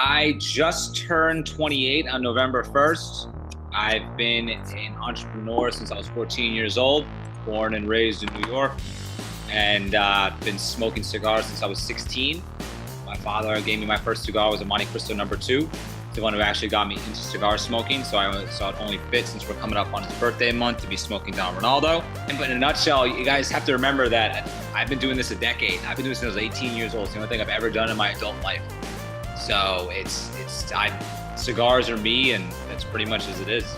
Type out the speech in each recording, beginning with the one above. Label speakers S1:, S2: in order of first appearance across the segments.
S1: I just turned 28 on November 1st. I've been an entrepreneur since I was 14 years old, born and raised in New York, and been smoking cigars since I was 16. My father gave me my first cigar, was a Monte Cristo #2, the one who actually got me into cigar smoking. So I saw it only fit, since we're coming up on his birthday month, to be smoking Don Ronaldo. But in a nutshell, you guys have to remember that I've been doing this a decade. I've been doing this since I was 18 years old. It's the only thing I've ever done in my adult life. So cigars are me, and that's pretty much as it is.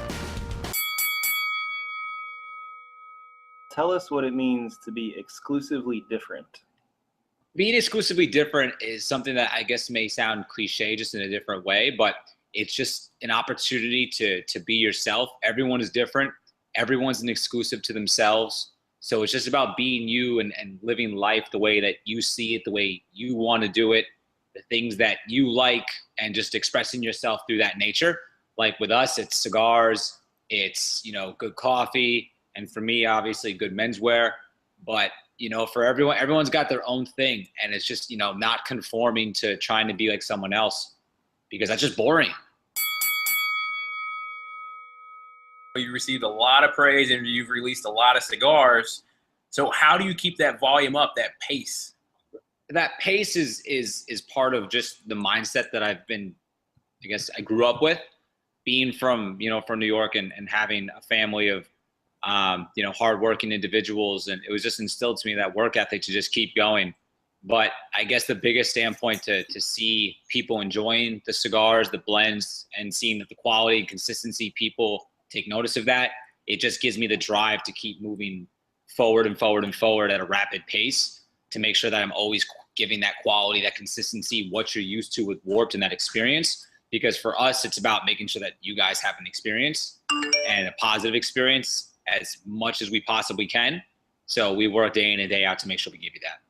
S2: Tell us what it means to be exclusively different.
S1: Being exclusively different is something that I guess may sound cliche, just in a different way, but it's just an opportunity to be yourself. Everyone is different. Everyone's an exclusive to themselves. So it's just about being you and living life the way that you see it, the way you want to do it, the things that you like, and just expressing yourself through that nature. Like with us, it's cigars, it's, good coffee, and for me, obviously good menswear. But, for everyone's got their own thing, and it's just, not conforming to trying to be like someone else, because that's just boring.
S3: You received a lot of praise and you've released a lot of cigars. So how do you keep that volume up, that pace?
S1: That pace is part of just the mindset that I grew up with, being from New York, and having a family of, hardworking individuals. And it was just instilled to me, that work ethic, to just keep going. But I guess the biggest standpoint to see people enjoying the cigars, the blends, and seeing that the quality and consistency, people take notice of that, it just gives me the drive to keep moving forward and forward and forward at a rapid pace, to make sure that I'm always giving that quality, that consistency, what you're used to with Warped, and that experience. Because for us, it's about making sure that you guys have an experience, and a positive experience, as much as we possibly can. So we work day in and day out to make sure we give you that.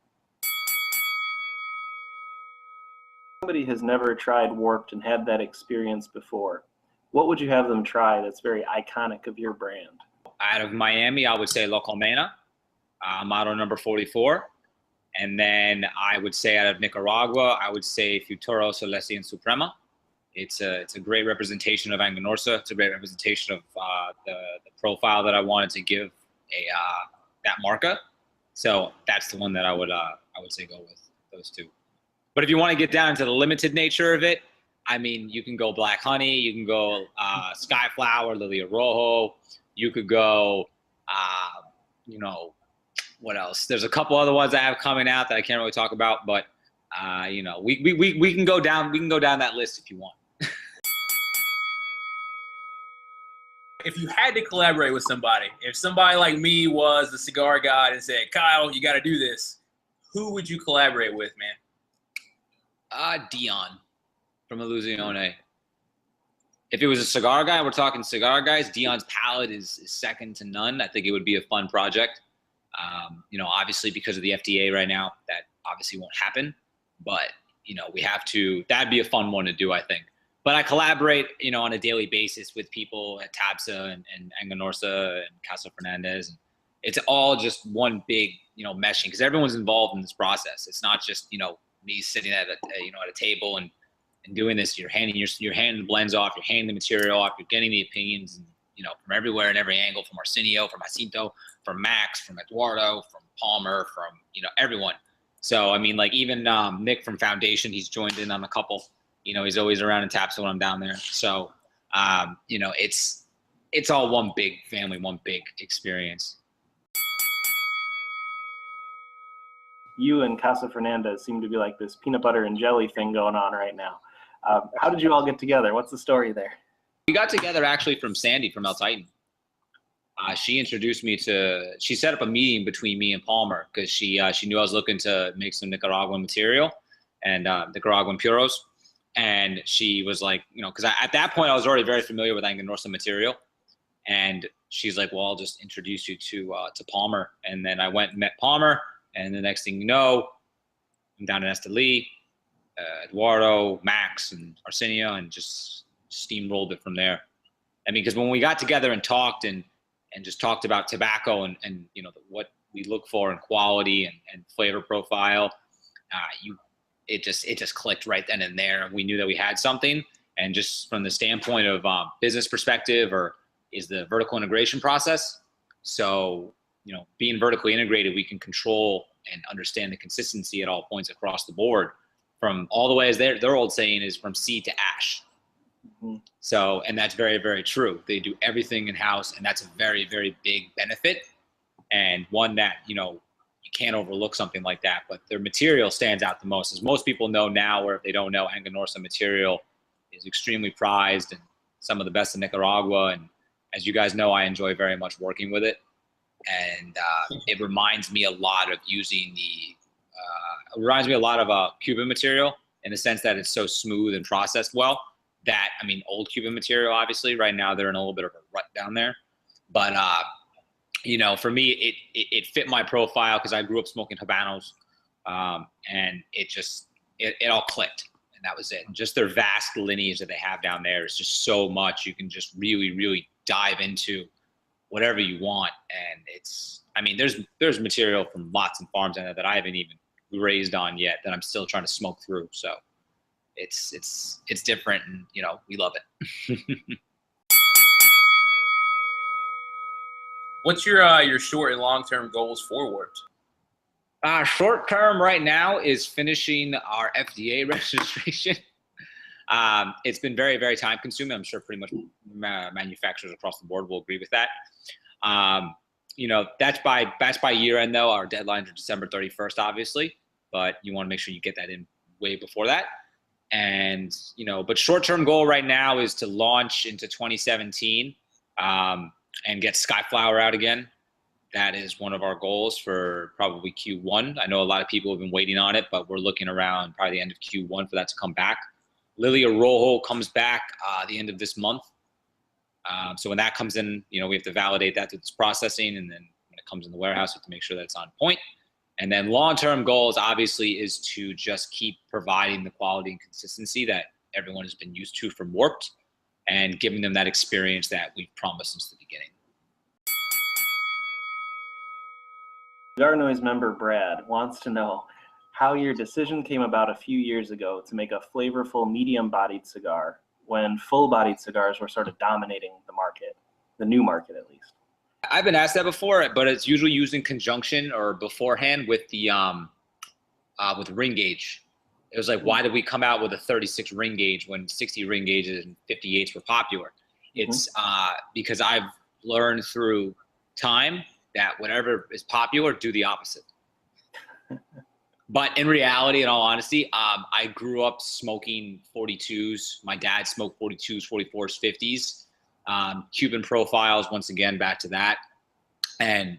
S2: Somebody has never tried Warped and had that experience before. What would you have them try that's very iconic of your brand?
S1: Out of Miami, I would say La Colmena, model number 44. And then I would say out of Nicaragua, I would say Futuro Celeste and Suprema. It's a great representation of Aganorsa. It's a great representation of the profile that I wanted to give that marca. So that's the one that I would say go with, those two. But if you want to get down into the limited nature of it, I mean, you can go Black Honey, you can go Skyflower, Lilia Rojo, you could go, what else? There's a couple other ones I have coming out that I can't really talk about, but we can go down that list if you want.
S3: If you had to collaborate with somebody, if somebody like me was the cigar god and said, Kyle, you got to do this, who would you collaborate with, man?
S1: Dion from Illusione. If it was a cigar guy, we're talking cigar guys, Dion's palette is second to none. I think it would be a fun project. Obviously because of the FDA right now, that obviously won't happen. But, we have to, that'd be a fun one to do, I think. But I collaborate, on a daily basis with people at Tabsa and Aganorsa and Casa Fernandez. And it's all just one big, meshing, because everyone's involved in this process. It's not just, me sitting at a table and doing this. You're handing the blends off, you're handing the material off, you're getting the opinions, and, from everywhere and every angle, from Arsenio, from Jacinto, from Max, from Eduardo, from Palmer, from, everyone. So, I mean, like even Nick from Foundation, he's joined in on a couple. He's always around in Tabsa when I'm down there. So, it's all one big family, one big experience.
S2: You and Casa Fernandez seem to be like this peanut butter and jelly thing going on right now. How did you all get together? What's the story there?
S1: We got together actually from Sandy from El Titan. She introduced me she set up a meeting between me and Palmer, because she knew I was looking to make some Nicaraguan material and Nicaraguan puros. And she was like, because at that point I was already very familiar with Aganorsa material. And she's like, well, I'll just introduce you to Palmer. And then I went and met Palmer. And the next thing you know, I'm down in Esteli, Eduardo, Max, and Arsenio, and just steamrolled it from there. I mean, because when we got together and talked and just talked about tobacco and what we look for in quality and flavor profile, it just clicked right then and there. We knew that we had something, and just from the standpoint of business perspective, or is the vertical integration process. So, being vertically integrated, we can control and understand the consistency at all points across the board, from all the way, as their old saying is, from seed to ash. Mm-hmm. So, and that's very, very true. They do everything in-house, and that's a very, very big benefit, and one that, you can't overlook something like that. But their material stands out the most. As most people know now, or if they don't know, Enganorsa material is extremely prized and some of the best in Nicaragua. And as you guys know, I enjoy very much working with it. And it reminds me a lot of using Cuban material, in the sense that it's so smooth and processed well. That, I mean, old Cuban material, obviously, right now they're in a little bit of a rut down there. But, for me, it fit my profile because I grew up smoking Habanos, and it all clicked, and that was it. And just their vast lineage that they have down there is just so much. You can just really, really dive into whatever you want. And there's material from lots and farms in there that I haven't even raised on yet that I'm still trying to smoke through. So it's different, and we love it.
S3: What's your short and long-term goals for Warped?
S1: Short term right now is finishing our FDA registration. It's been very, very time consuming. I'm sure pretty much manufacturers across the board will agree with that. That's by year end though. Our deadlines are December 31st, obviously, but you want to make sure you get that in way before that. And, but short-term goal right now is to launch into 2017, and get Skyflower out again. That is one of our goals for probably Q1. I know a lot of people have been waiting on it, but we're looking around probably the end of Q1 for that to come back. Lilia Rojo comes back the end of this month. So when that comes in, we have to validate that through this processing, and then when it comes in the warehouse, we have to make sure that it's on point. And then long-term goals, obviously, is to just keep providing the quality and consistency that everyone has been used to from Warped, and giving them that experience that we've promised since the beginning.
S2: CigarNoise member Brad wants to know how your decision came about a few years ago to make a flavorful medium-bodied cigar when full-bodied cigars were sort of dominating the market, the new market at least.
S1: I've been asked that before, but it's usually used in conjunction or beforehand with the with ring gauge. It was like, why did we come out with a 36 ring gauge when 60 ring gauges and 58s were popular? It's because I've learned through time that whatever is popular, do the opposite. But in reality, in all honesty, I grew up smoking 42s. My dad smoked 42s, 44s, 50s. Cuban profiles, once again, back to that. And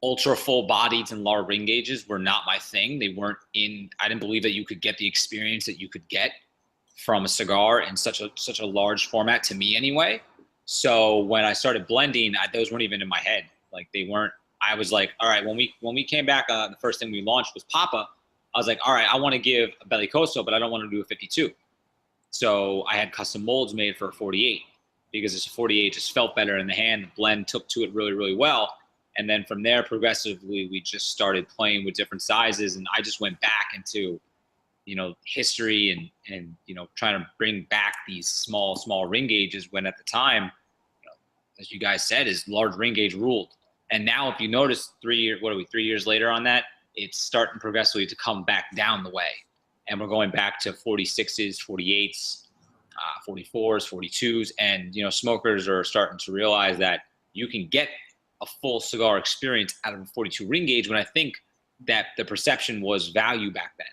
S1: ultra full bodies and large ring gauges were not my thing. They weren't in, I didn't believe that you could get the experience that you could get from a cigar in such a large format, to me anyway. So when I started blending, those weren't even in my head. Like, they weren't. I was like, all right, when we came back, the first thing we launched was Papa. I was like, all right, I want to give a Bellicoso, but I don't want to do a 52. So I had custom molds made for a 48 because this 48 just felt better in the hand. The blend took to it really, really well. And then from there, progressively, we just started playing with different sizes. And I just went back into, history and trying to bring back these small ring gauges, when at the time, as you guys said, is large ring gauge ruled. And now, if you notice, 3 years later on that, it's starting progressively to come back down the way. And we're going back to 46s, 48s, 44s, 42s. And, smokers are starting to realize that you can get a full cigar experience out of a 42 ring gauge, when I think that the perception was value back then.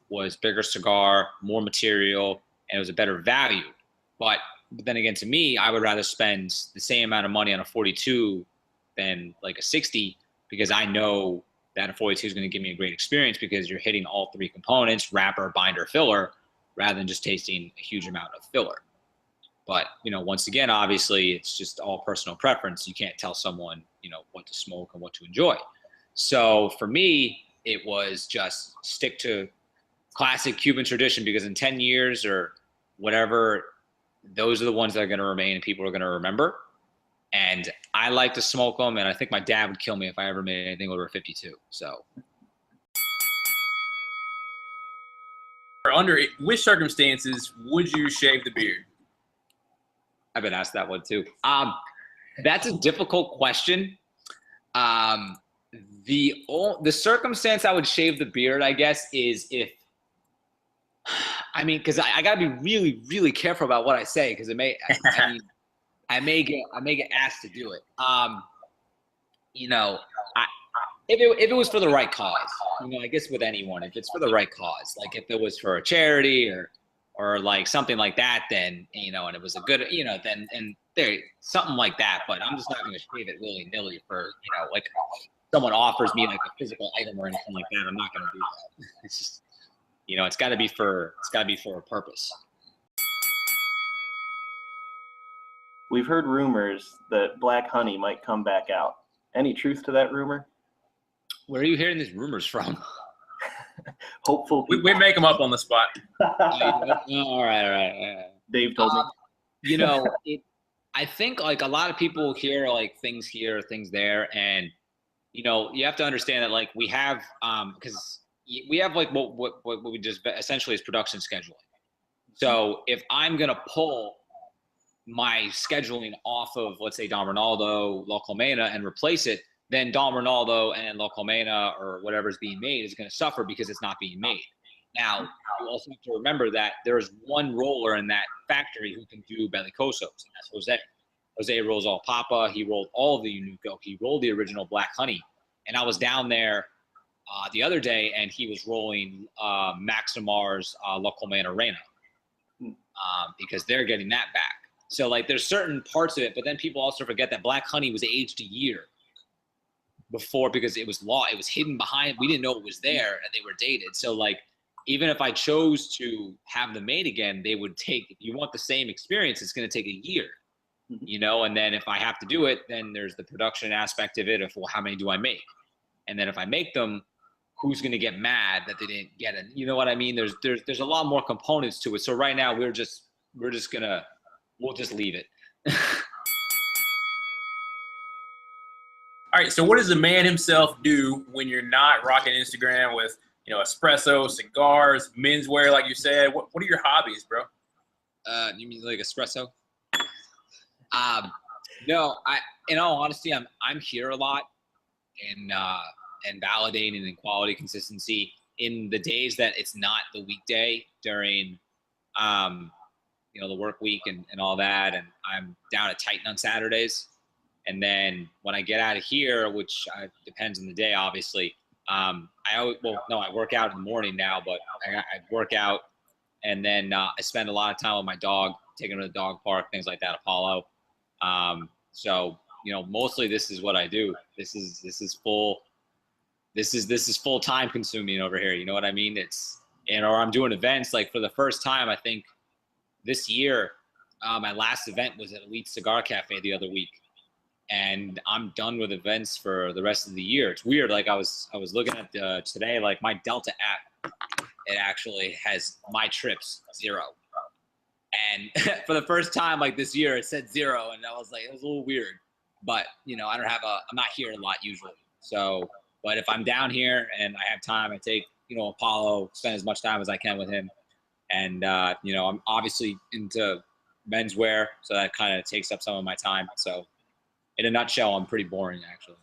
S1: Was bigger cigar, more material, and it was a better value. But then again, to me, I would rather spend the same amount of money on a 42 than like a 60, because I know that a 42 is going to give me a great experience, because you're hitting all three components: wrapper, binder, filler, rather than just tasting a huge amount of filler. But, once again, obviously, it's just all personal preference. You can't tell someone, what to smoke and what to enjoy. So for me, it was just stick to classic Cuban tradition, because in 10 years or whatever, those are the ones that are going to remain and people are going to remember. And I like to smoke them, and I think my dad would kill me if I ever made anything over a 52. So
S3: under which circumstances would you shave the beard?
S1: I've been asked that one too. That's a difficult question. The circumstance I would shave the beard, I guess, is if, I mean, because I gotta be really, really careful about what I say, because it may, I may get asked to do it. You know, if it was for the right cause, you know, I guess with anyone, if it's for the right cause, like if it was for a charity or like something like that, then, you know, and it was a good, you know, then, and there, something like that. But I'm just not going to shave it willy nilly for, you know, like someone offers me like a physical item or anything like that. I'm not going to do that. It's just, you know, it's got to be for a purpose.
S2: We've heard rumors that black honey might come back out. Any truth to that rumor?
S1: Where are you hearing these rumors from?
S2: Hopeful.
S3: We make them up on the spot.
S1: All right.
S2: Dave told me.
S1: You know, I think like a lot of people hear like things here, things there, and you know, you have to understand that like we have because we have like what we just essentially is production scheduling. So if I'm gonna pull my scheduling off of, let's say, Don Ronaldo, La Colmena, and replace it, then Don Ronaldo and La Colmena or whatever's being made is going to suffer because it's not being made. Now, you also have to remember that there is one roller in that factory who can do Bellicosos, and that's Jose. Jose rolls all Papa. He rolled all of the Unuco. He rolled the original Black Honey. And I was down there the other day, and he was rolling Maximar's La Colmena Reina because they're getting that back. So, like, there's certain parts of it, but then people also forget that Black Honey was aged a year before because it was hidden behind. We didn't know it was there, and they were dated. So, like, even if I chose to have them made again, they would take, if you want the same experience, it's going to take a year, you know? And then if I have to do it, then there's the production aspect of it of, well, how many do I make? And then if I make them, who's going to get mad that they didn't get it? You know what I mean? There's a lot more components to it. So right now we'll just leave it.
S3: All right, so what does the man himself do when you're not rocking Instagram with, you know, espresso, cigars, menswear, like you said? What are your hobbies, bro?
S1: You mean like espresso? No, in all honesty, I'm here a lot and validating and quality consistency in the days that it's not the weekday during, you know, the work week and all that. And I'm down at Titan on Saturdays. And then when I get out of here, which depends on the day, obviously, I work out in the morning now, but I work out and then I spend a lot of time with my dog, taking her to the dog park, things like that, Apollo. So, you know, mostly this is what I do. This is full time consuming over here. You know what I mean? Or I'm doing events like for the first time, I think this year, my last event was at Elite Cigar Cafe the other week. And I'm done with events for the rest of the year. It's weird. Like I was looking at today, like my Delta app, it actually has my trips 0. And for the first time, like this year, it said 0, and I was like, it was a little weird. But you know, I'm not here a lot usually. So, but if I'm down here and I have time, I take, you know, Apollo, spend as much time as I can with him. And you know, I'm obviously into menswear, so that kind of takes up some of my time. So, in a nutshell, I'm pretty boring, actually.